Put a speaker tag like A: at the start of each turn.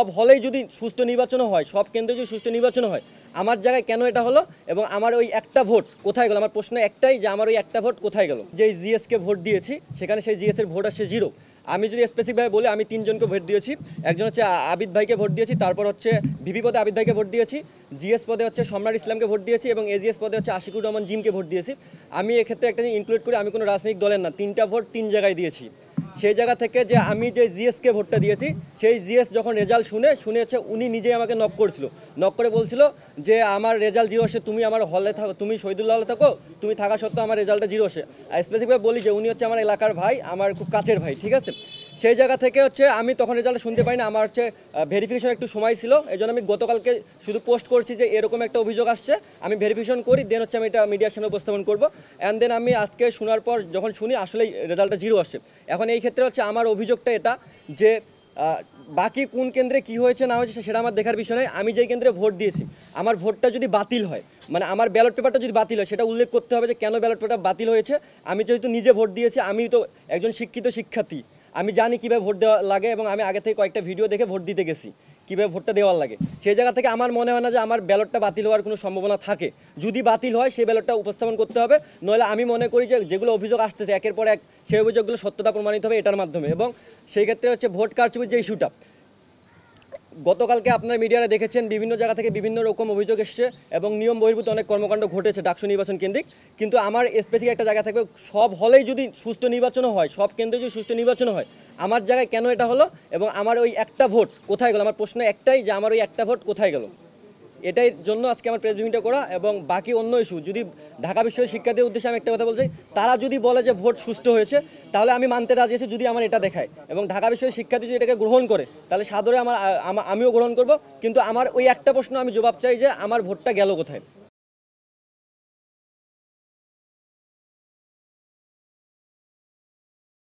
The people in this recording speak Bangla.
A: সব হলেই যদি সুষ্ঠু নির্বাচন হয়, সব কেন্দ্রে যদি সুষ্ঠু নির্বাচন হয়, আমার জায়গায় কেন এটা হলো এবং আমার ওই একটা ভোট কোথায় গেল? আমার প্রশ্ন একটাই যে আমার ওই একটা ভোট কোথায় গেল? যে জিএসকে ভোট দিয়েছি সেখানে সেই জিএসের ভোট আসছে 0। আমি যদি স্পেসিফিকভাবে বলি, আমি 3জনকে ভোট দিয়েছি। একজন হচ্ছে আবিদ ভাইকে ভোট দিয়েছি, তারপর হচ্ছে ভিপি পদে আবিদ ভাইকে ভোট দিয়েছি, জিএস পদে হচ্ছে সম্রাট ইসলামকে ভোট দিয়েছি এবং এজিএস পদে হচ্ছে আশিকুর রহমান জিমকে ভোট দিয়েছি। আমি এক্ষেত্রে একটা ইনক্লুড করি, আমি কোনো রাজনৈতিক দলের না, 3টা ভোট 3 জায়গায় দিয়েছি। সেই জায়গা থেকে যে আমি যে জিএসকে ভোটটা দিয়েছি, সেই জিএস যখন রেজাল্ট শুনে হচ্ছে উনি নিজেই আমাকে নক করছিল, নক করে বলছিল যে আমার রেজাল্ট 0 আসে, তুমি আমার হলে থাকো, তুমি শহীদুল্লাহ হলে থাকো, তুমি থাকা সত্ত্বেও আমার রেজাল্টটা 0 আসে। স্পেসিফিকভাবে বলি যে উনি হচ্ছে আমার এলাকার ভাই, আমার খুব কাছের ভাই, ঠিক আছে। সেই জায়গা থেকে হচ্ছে আমি তখন রেজাল্ট শুনতে পাই না, আমার হচ্ছে ভেরিফিকেশন একটু সময় ছিল, এই জন্য আমি গতকালকে শুধু পোস্ট করছি যে এরকম একটা অভিযোগ আসছে, আমি ভেরিফিকেশন করি, দেন হচ্ছে আমি এটা মিডিয়ার সামনে উপস্থাপন করবো। অ্যান্ড দেন আমি আজকে শোনার পর যখন শুনি আসলেই রেজাল্টটা 0 আসছে। এখন এই ক্ষেত্রে হচ্ছে আমার অভিযোগটা এটা যে বাকি কোন কেন্দ্রে কি হয়েছে না হয়েছে সেটা আমার দেখার বিষয় নয়। আমি যেই কেন্দ্রে ভোট দিয়েছি, আমার ভোটটা যদি বাতিল হয়, মানে আমার ব্যালট পেপারটা যদি বাতিল হয়, সেটা উল্লেখ করতে হবে যে কেন ব্যালট পেপারটা বাতিল হয়েছে। আমি যেহেতু নিজে ভোট দিয়েছি, আমি তো একজন শিক্ষিত শিক্ষার্থী, আমি জানি কীভাবে ভোট দেওয়া লাগে এবং আমি আগে থেকে কয়েকটা ভিডিও দেখে ভোট দিতে গেছি কীভাবে ভোটটা দেওয়ার লাগে। সেই জায়গা থেকে আমার মনে হয় না যে আমার ব্যালটটা বাতিল হওয়ার কোনো সম্ভাবনা থাকে। যদি বাতিল হয় সেই ব্যালটটা উপস্থাপন করতে হবে, নইলে আমি মনে করি যে যেগুলো অভিযোগ আসতেছে একের পর এক, সেই অভিযোগগুলো সত্যতা প্রমাণিত হবে এটার মাধ্যমে। এবং সেই ক্ষেত্রে হচ্ছে ভোট কারচুপির যে ইস্যুটা, গতকালকে আপনার মিডিয়ারে দেখেছেন বিভিন্ন জায়গা থেকে বিভিন্ন রকম অভিযোগ এসছে এবং নিয়ম বহির্ভূত অনেক কর্মকাণ্ড ঘটেছে ডাকসু নির্বাচন কেন্দ্রিক। কিন্তু আমার স্পেসিফিক একটা জায়গা থাকবে, সব হলেই যদি সুষ্ঠু নির্বাচন হয়, সব কেন্দ্রে যদি সুষ্ঠু নির্বাচন হয়, আমার জায়গায় কেন এটা হলো এবং আমার ওই একটা ভোট কোথায় গেল? আমার প্রশ্ন একটাই যে আমার ওই একটা ভোট কোথায় গেল? এটাই জন্য আজকে আমার প্রেস ব্রিফিংটা করা। এবং বাকি অন্য ইস্যু, যদি ঢাকা বিশ্ববিদ্যালয়ের শিক্ষার্থীদের উদ্দেশ্যে আমি একটা কথা বলছি, তারা যদি বলে যে ভোট সুষ্ঠু হয়েছে, তাহলে আমি মানতে রাজি আছি যদি আমার এটা দেখায়। এবং ঢাকা বিশ্ববিদ্যালয়ের শিক্ষার্থী যদি এটাকে গ্রহণ করে, তাহলে সাদরে আমিও গ্রহণ করব। কিন্তু আমার ওই একটা প্রশ্ন আমি জবাব চাই যে আমার ভোটটা গেল কোথায়?